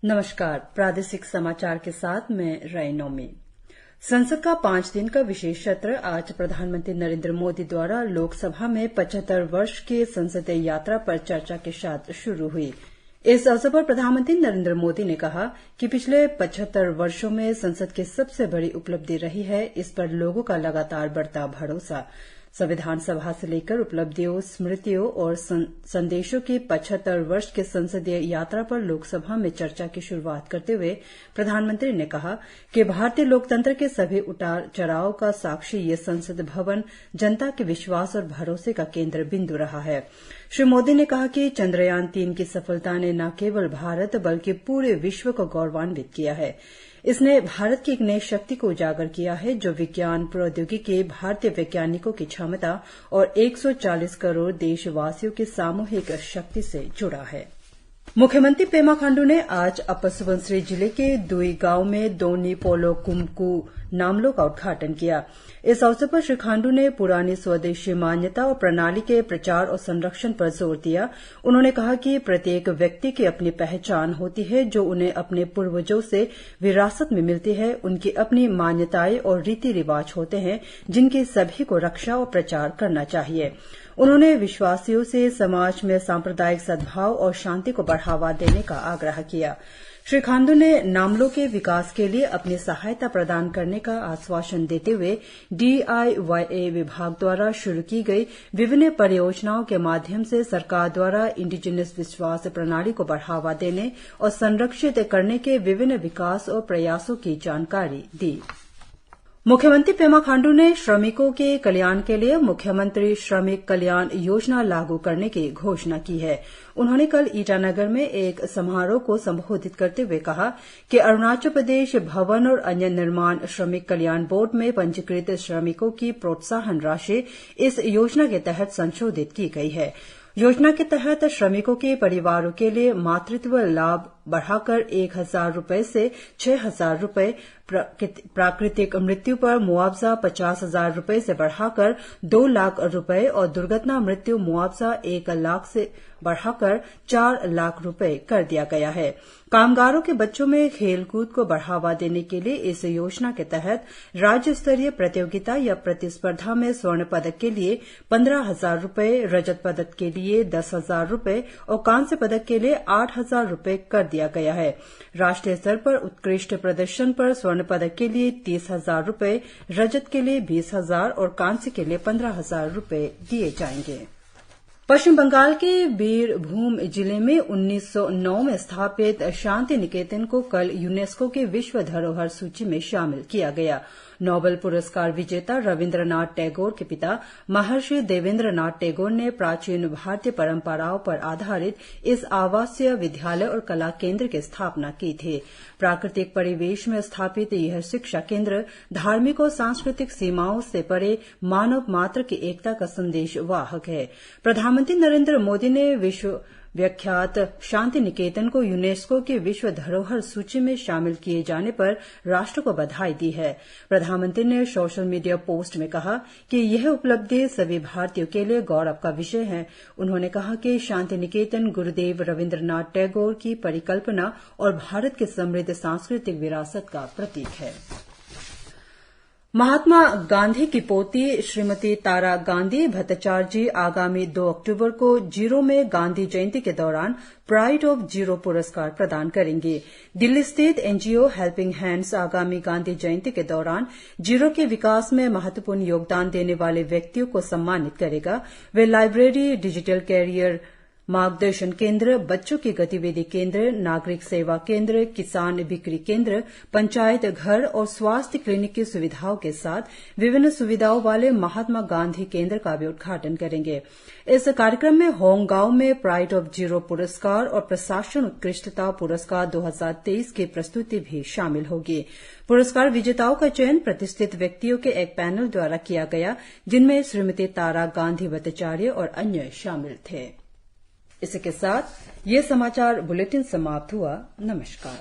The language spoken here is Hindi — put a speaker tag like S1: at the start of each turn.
S1: नमस्कार, प्रादेशिक समाचार के साथ मैं रैनोमी। संसद का 5 दिन का विशेष सत्र आज प्रधानमंत्री नरेंद्र मोदी द्वारा लोकसभा में 75 वर्ष की संसदीय यात्रा पर चर्चा के साथ शुरू हुई। इस अवसर पर प्रधानमंत्री नरेंद्र मोदी ने कहा कि पिछले 75 वर्षों में संसद की सबसे बड़ी उपलब्धि रही है, इस पर लोगों का लगातार बढ़ता भरोसा। संविधान सभा से लेकर उपलब्धियों, स्मृतियों और संदेशों की 75 वर्ष की संसदीय यात्रा पर लोकसभा में चर्चा की शुरुआत करते हुए प्रधानमंत्री ने कहा कि भारतीय लोकतंत्र के सभी उतार चढ़ाव का साक्षी ये संसद भवन जनता के विश्वास और भरोसे का केंद्र बिंदु रहा है। श्री मोदी ने कहा कि चंद्रयान 3 की सफलता ने न केवल भारत बल्कि पूरे विश्व को गौरवान्वित किया है। इसने भारत की एक नई शक्ति को उजागर किया है जो विज्ञान, प्रौद्योगिकी, भारतीय वैज्ञानिकों की क्षमता और 140 करोड़ देशवासियों की सामूहिक शक्ति से जुड़ा है। मुख्यमंत्री पेमा खांडू ने आज अपर सुबनसिरी जिले के दुई गांव में दोनी पोलो कुमकू नामलों का उद्घाटन किया। इस अवसर पर श्री खांडू ने पुरानी स्वदेशी मान्यता और प्रणाली के प्रचार और संरक्षण पर जोर दिया। उन्होंने कहा कि प्रत्येक व्यक्ति की अपनी पहचान होती है जो उन्हें अपने पूर्वजों से विरासत में मिलती है। उनकी अपनी मान्यताएं और रीति रिवाज होते हैं जिनकी सभी को रक्षा और प्रचार करना चाहिए। उन्होंने विश्वासियों से समाज में सांप्रदायिक सद्भाव और शांति को बढ़ावा देने का आग्रह किया। श्री खांडू ने नामलों के विकास के लिए अपनी सहायता प्रदान करने का आश्वासन देते हुए DIYA विभाग द्वारा शुरू की गई विभिन्न परियोजनाओं के माध्यम से सरकार द्वारा इंडिजिनस विश्वास प्रणाली को बढ़ावा देने और संरक्षित करने के विभिन्न विकास और प्रयासों की जानकारी दी। मुख्यमंत्री पेमा खांडू ने श्रमिकों के कल्याण के लिए मुख्यमंत्री श्रमिक कल्याण योजना लागू करने की घोषणा की है। उन्होंने कल ईटानगर में एक समारोह को संबोधित करते हुए कहा कि अरुणाचल प्रदेश भवन और अन्य निर्माण श्रमिक कल्याण बोर्ड में पंजीकृत श्रमिकों की प्रोत्साहन राशि इस योजना के तहत संशोधित की गई है। योजना के तहत श्रमिकों के परिवारों के लिए मातृत्व लाभ बढ़ाकर 1,000 रूपये से 6,000 रूपये, प्राकृतिक मृत्यु पर मुआवजा 50,000 रूपये से बढ़ाकर 2 लाख रूपये और दुर्घटना मृत्यु मुआवजा 1 लाख से बढ़ाकर 4 लाख रूपये कर दिया गया है। कामगारों के बच्चों में खेलकूद को बढ़ावा देने के लिए इस योजना के तहत राज्य स्तरीय प्रतियोगिता या प्रतिस्पर्धा में स्वर्ण पदक के लिए 15,000 रूपये, रजत पदक के लिए 10,000 रूपये और कांस्य पदक के लिए 8,000 रूपये कर दिया गया है। राष्ट्रीय स्तर पर उत्कृष्ट प्रदर्शन पर स्वर्ण पदक के लिए 30,000 रूपये, रजत के लिए 20,000 और कांस्य के लिए 15,000 रूपये दिए जाएंगे। पश्चिम बंगाल के बीरभूम जिले में 1909 में स्थापित शांति निकेतन को कल यूनेस्को की विश्व धरोहर सूची में शामिल किया गया। नोबेल पुरस्कार विजेता रविन्द्रनाथ टैगोर के पिता महर्षि देवेंद्रनाथ टैगोर ने प्राचीन भारतीय परंपराओं पर आधारित इस आवासीय विद्यालय और कला केंद्र की स्थापना की थी। प्राकृतिक परिवेश में स्थापित यह शिक्षा केंद्र धार्मिक और सांस्कृतिक सीमाओं से परे मानव मात्र की एकता का संदेश वाहक है। प्रधानमंत्री नरेंद्र मोदी ने विश्व विख्यात शांति निकेतन को यूनेस्को की विश्व धरोहर सूची में शामिल किए जाने पर राष्ट्र को बधाई दी है। प्रधानमंत्री ने सोशल मीडिया पोस्ट में कहा कि यह उपलब्धि सभी भारतीयों के लिए गौरव का विषय है। उन्होंने कहा कि शांति निकेतन गुरुदेव रविन्द्रनाथ टैगोर की परिकल्पना और भारत की समृद्ध सांस्कृतिक विरासत का प्रतीक है। महात्मा गांधी की पोती श्रीमती तारा गांधी भट्टाचार्य आगामी 2 अक्टूबर को जीरो में गांधी जयंती के दौरान प्राइड ऑफ जीरो पुरस्कार प्रदान करेंगी। दिल्ली स्थित NGO हेल्पिंग हैंड्स आगामी गांधी जयंती के दौरान जीरो के विकास में महत्वपूर्ण योगदान देने वाले व्यक्तियों को सम्मानित करेगा। वे लाइब्रेरी, डिजिटल कैरियर मार्गदर्शन केंद्र, बच्चों की गतिविधि केंद्र, नागरिक सेवा केंद्र, किसान बिक्री केंद्र, पंचायत घर और स्वास्थ्य क्लिनिक की सुविधाओं के साथ विभिन्न सुविधाओं वाले महात्मा गांधी केंद्र का भी उद्घाटन करेंगे। इस कार्यक्रम में होंगगांव में प्राइड ऑफ जीरो पुरस्कार और प्रशासन उत्कृष्टता पुरस्कार 2023 की प्रस्तुति भी शामिल होगी। पुरस्कार विजेताओं का चयन प्रतिष्ठित व्यक्तियों के एक पैनल द्वारा किया गया, जिनमें श्रीमती तारा गांधी भट्टाचार्य और अन्य शामिल थे। इसी के साथ ये समाचार बुलेटिन समाप्त हुआ। नमस्कार।